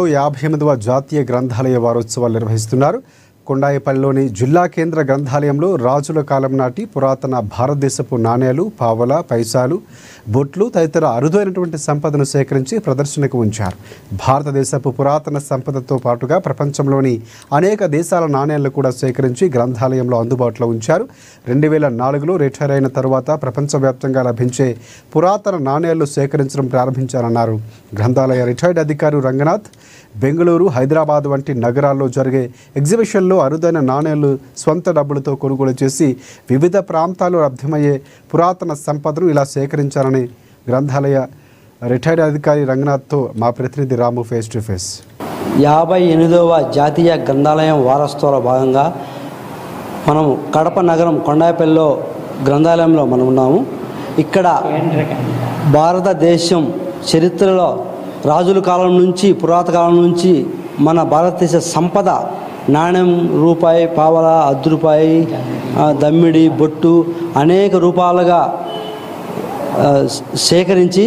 58వ జాతీయ గ్రంథాలయ వారోత్సవాలు నిర్వహిస్తున్నారు. కొండాయిపల్లిలోని జిల్లా కేంద్ర గ్రంథాలయంలో రాజుల కాలం నాటి పురాతన భారతదేశపు నాణేలు, పావల, పైసాలు, బొట్లు తదితర అరుదైనటువంటి సంపదను సేకరించి ప్రదర్శనకు ఉంచారు. భారతదేశపు పురాతన సంపదతో పాటుగా ప్రపంచంలోని అనేక దేశాల నాణేలను కూడా సేకరించి గ్రంథాలయంలో అందుబాటులో ఉంచారు. 2004లో రిటైర్ అయిన తరువాత ప్రపంచవ్యాప్తంగా లభించే పురాతన నాణేలను సేకరించడం ప్రారంభించారన్నారు. గ్రంథాలయ రిటైర్డ్ అధికారి రంగనాథ్ బెంగళూరు, హైదరాబాద్ వంటి నగరాల్లో జరిగే ఎగ్జిబిషన్లో అరుదైన నాణేలు స్వంత డబ్బులతో కొనుగోలు చేసి వివిధ ప్రాంతాల్లో లభ్యమయ్యే పురాతన సంపదను ఇలా సేకరించారని గ్రంథాలయ రిటైర్డ్ అధికారి రంగనాథ్తో మా ప్రతినిధి రాము ఫేస్ టు ఫేస్. 58వ జాతీయ గ్రంథాలయం వారోత్సవాల భాగంగా మనము కడప నగరం కొండాయిపల్లిలో గ్రంథాలయంలో మనం ఉన్నాము. ఇక్కడ భారతదేశం చరిత్రలో రాజుల కాలం నుంచి పురాతన కాలం నుంచి మన భారతదేశ సంపద నాణ్యం, రూపాయి, పావల, అర్ధ రూపాయి, దమ్మిడి, బొట్టు అనేక రూపాలుగా సేకరించి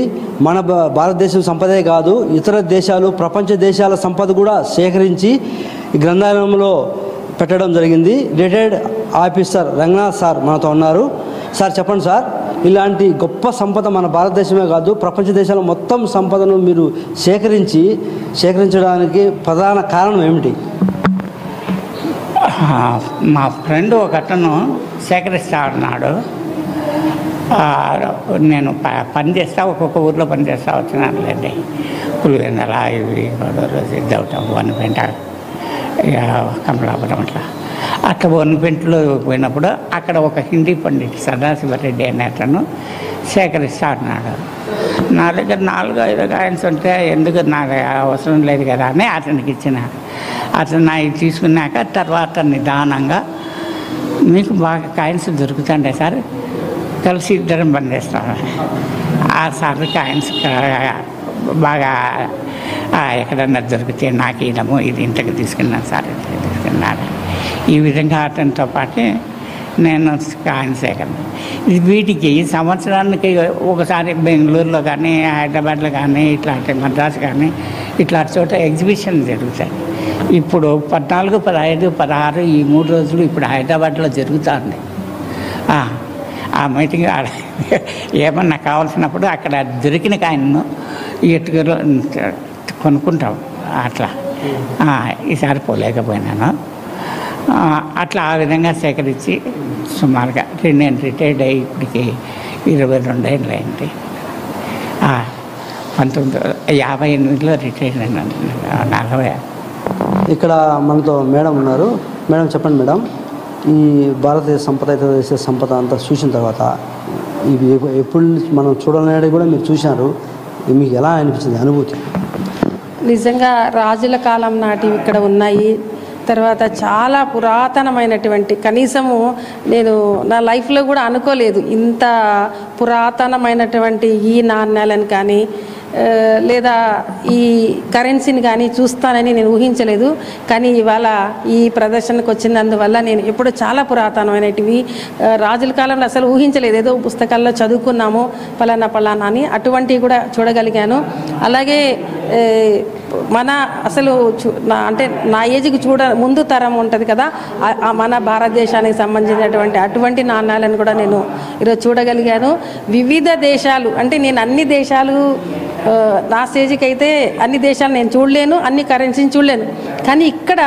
మన భారతదేశం సంపదే కాదు ఇతర దేశాలు, ప్రపంచ దేశాల సంపద కూడా సేకరించి ఈ గ్రంథాలయంలో పెట్టడం జరిగింది. రిటైర్డ్ ఆఫీసర్ రంగనాథ్ సార్ మనతో ఉన్నారు. సార్ చెప్పండి సార్, ఇలాంటి గొప్ప సంపద మన భారతదేశమే కాదు ప్రపంచ దేశాల మొత్తం సంపదను మీరు సేకరించడానికి ప్రధాన కారణం ఏమిటి? మా ఫ్రెండ్ ఒక అతను సేకరిస్తా ఉన్నాడు. నేను పని చేస్తా, ఒక్కొక్క ఊర్లో పని చేస్తూ వచ్చినానులేండి. పులివెందల, ఇవి సిద్ధవటం, వన్నిపెంట, కమలాపురం అట్లా వన్నిపెంటలో పోయినప్పుడు అక్కడ ఒక హిందీ పండిట్ సదాశివరెడ్డి అనే అతను సేకరిస్తా ఉన్నాడు. నా దగ్గర 4-5 కాయిన్స్ ఉంటే ఎందుకు నాకు అవసరం లేదు కదా అని అతనికి ఇచ్చిన. అతను నాకు తీసుకున్నాక తర్వాత నిదానంగా మీకు బాగా కాయిన్స్ దొరుకుతుండే సార్, కలిసి ఇద్దరం పనిచేస్తాను. ఆ సార్ కాయిన్స్ బాగా ఎక్కడన్నా దొరికితే నాకు ఇదము, ఇది ఇంటికి తీసుకున్నాను సార్, ఇంటికి తీసుకున్నాను. ఈ విధంగా అతనితో పాటు నేను కాయిన్ సేకరణ. వీటికి సంవత్సరానికి ఒకసారి బెంగళూరులో కానీ, హైదరాబాద్లో కానీ, ఇట్లాంటి మద్రాసు కానీ ఇట్లాంటి చోట ఎగ్జిబిషన్ జరుగుతాయి. ఇప్పుడు 14, 15, 16 ఈ 3 రోజులు ఇప్పుడు హైదరాబాద్లో జరుగుతుంది. ఆ మీటింగ్ ఏమన్నా కావాల్సినప్పుడు అక్కడ దొరికిన కాయను ఎట్టుకలో కొనుక్కుంటాం. అట్లా ఈసారి పోలేకపోయినాను. అట్లా ఆ విధంగా సేకరించి సుమారుగా నేను రిటైర్డ్ అయ్యి ఇప్పటికి 22 ఏళ్ళు అయింది. 1958లో రిటైర్డ్ అయినాను. 40. ఇక్కడ మనతో మేడం ఉన్నారు. మేడం చెప్పండి మేడం, ఈ భారతదేశ సంపద, ఇతర దేశ సంపద అంతా చూసిన తర్వాత ఇవి ఎప్పుడు మనం చూడాలనేది కూడా మీరు చూసినారు, మీకు ఎలా అనిపించింది అనుభూతి? నిజంగా రాజుల కాలం నాటివి ఇక్కడ ఉన్నాయి. తర్వాత చాలా పురాతనమైనటువంటి, కనీసము నేను నా లైఫ్లో కూడా అనుకోలేదు ఇంత పురాతనమైనటువంటి ఈ నాణ్యాలను కానీ లేదా ఈ కరెన్సీని కానీ చూస్తానని నేను ఊహించలేదు. కానీ ఇవాళ ఈ ప్రదర్శనకు వచ్చినందువల్ల నేను ఎప్పుడు చాలా పురాతనమైనటివి రాజుల కాలంలో అసలు ఊహించలేదు. ఏదో పుస్తకాల్లో చదువుకున్నాము పలానా అని, అటువంటివి కూడా చూడగలిగాను. అలాగే మన అసలు అంటే నా ఏజ్కి ముందు తరం ఉంటుంది కదా, మన భారతదేశానికి సంబంధించినటువంటి అటువంటి నాణ్యాలను కూడా నేను ఈరోజు చూడగలిగాను. వివిధ దేశాలు అంటే నేను అన్ని దేశాలు నా స్టేజ్కి అయితే అన్ని దేశాలు నేను చూడలేను, అన్ని కరెన్సీని చూడలేను. కానీ ఇక్కడ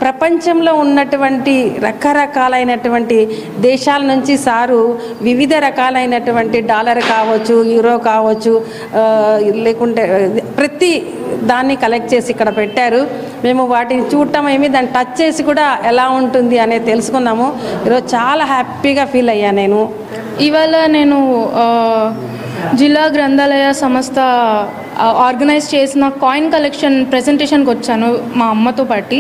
ప్రపంచంలో ఉన్నటువంటి రకరకాలైనటువంటి దేశాల నుంచి సారు వివిధ రకాలైనటువంటి డాలర్ కావచ్చు, యూరో కావచ్చు, లేకుంటే ప్రతి దాన్ని కలెక్ట్ చేసి ఇక్కడ పెట్టారు. మేము వాటిని చూడటం దాన్ని టచ్ చేసి కూడా ఎలా ఉంటుంది అనేది తెలుసుకున్నాము. ఈరోజు చాలా హ్యాపీగా ఫీల్ అయ్యాను నేను. ఇవాళ నేను జిల్లా గ్రంథాలయ సంస్థ ఆర్గనైజ్ చేసిన కాయిన్ కలెక్షన్ ప్రెజెంటేషన్కి వచ్చాను మా అమ్మతో పాటు.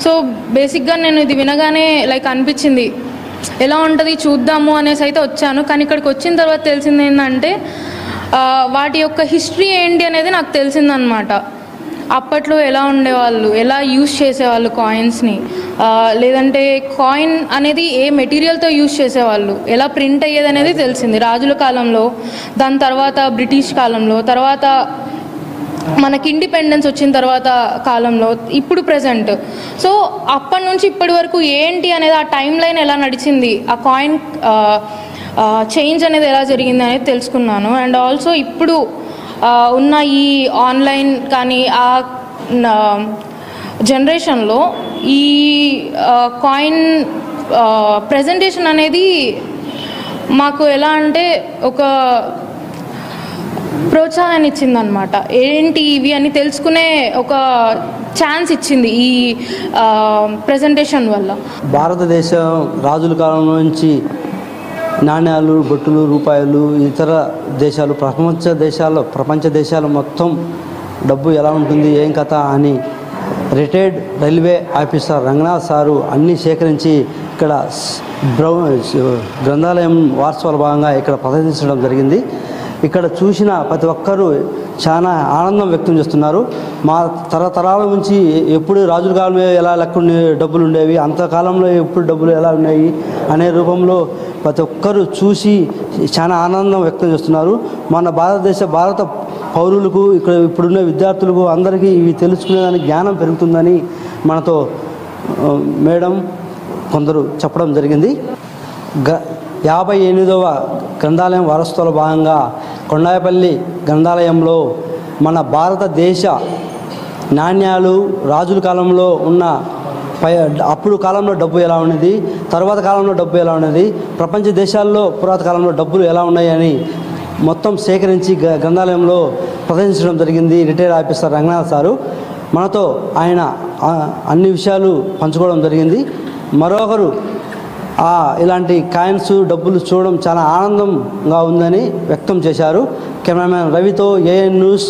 సో బేసిక్గా నేను ఇది వినగానే అనిపించింది ఎలా ఉంటుంది చూద్దాము అనేసి అయితే వచ్చాను. కానీ ఇక్కడికి వచ్చిన తర్వాత తెలిసింది ఏంటంటే వాటి యొక్క హిస్టరీ ఏంటి అనేది నాకు తెలిసిందనమాట. అప్పట్లో ఎలా ఉండేవాళ్ళు, ఎలా యూజ్ చేసేవాళ్ళు కాయిన్స్ని, లేదంటే కాయిన్ అనేది ఏ మెటీరియల్తో యూజ్ చేసేవాళ్ళు, ఎలా ప్రింట్ అయ్యేది అనేది తెలిసింది రాజుల కాలంలో, దాని తర్వాత బ్రిటిష్ కాలంలో, తర్వాత మనకి ఇండిపెండెన్స్ వచ్చిన తర్వాత కాలంలో ఇప్పుడు ప్రజెంట్. సో అప్పటి నుంచి ఇప్పటి వరకు ఏంటి అనేది ఆ టైం లైన్ ఎలా నడిచింది, ఆ కాయిన్ చేంజ్ అనేది ఎలా జరిగింది అనేది తెలుసుకున్నాను. అండ్ ఆల్సో ఇప్పుడు ఉన్న ఈ ఆన్లైన్ కానీ ఆ జనరేషన్లో ఈ కాయిన్ ప్రజెంటేషన్ అనేది మాకు ఎలా అంటే ఒక ప్రోత్సాహాన్ని ఇచ్చిందనమాట. ఏంటి ఇవి అని తెలుసుకునే ఒక ఛాన్స్ ఇచ్చింది ఈ ప్రజెంటేషన్ వల్ల. భారతదేశం రాజుల కాలం నుంచి నాణ్యాలు, బొట్టులు, రూపాయలు, ఇతర దేశాలు, ప్రపంచ దేశాలు మొత్తం డబ్బు ఎలా ఉంటుంది, ఏం కథ అని retired railway officer Ranganath sir అన్నీ సేకరించి ఇక్కడ గ్రంథాలయం వార్షికోత్సవాల భాగంగా ఇక్కడ ప్రదర్శించడం జరిగింది. ఇక్కడ చూసిన ప్రతి ఒక్కరూ చాలా ఆనందం వ్యక్తం చేస్తున్నారు. మా తరతరాల నుంచి ఎప్పుడు రాజుల కాలంలో ఎలా లెక్క డబ్బులు ఉండేవి, అంతకాలంలో ఎప్పుడు డబ్బులు ఎలా ఉన్నాయి అనే రూపంలో ప్రతి ఒక్కరూ చూసి చాలా ఆనందం వ్యక్తం చేస్తున్నారు. మన భారత పౌరులకు, ఇక్కడ ఇప్పుడున్న విద్యార్థులకు అందరికీ ఇవి తెలుసుకునేదానికి జ్ఞానం పెరుగుతుందని మనతో మేడం కొందరు చెప్పడం జరిగింది. 58వ గ్రంథాలయం వారోత్సవాల భాగంగా కొండాయపల్లి గ్రంథాలయంలో మన భారతదేశ నాణ్యాలు, రాజుల కాలంలో ఉన్న అప్పుడు కాలంలో డబ్బు ఎలా ఉన్నది, తర్వాత కాలంలో డబ్బు ఎలా ఉన్నది, ప్రపంచ దేశాల్లో పురాతన కాలంలో డబ్బులు ఎలా ఉన్నాయని మొత్తం సేకరించి గ్రంథాలయంలో ప్రదర్శించడం జరిగింది రిటైర్డ్ ఆఫీసర్ రంగనాథ్ సారు. మనతో ఆయన అన్ని విషయాలు పంచుకోవడం జరిగింది. మరొకరు ఇలాంటి కాయిన్స్, డబ్బులు చూడడం చాలా ఆనందంగా ఉందని వ్యక్తం చేశారు. కెమెరామ్యాన్ రవితో ఏఎన్ న్యూస్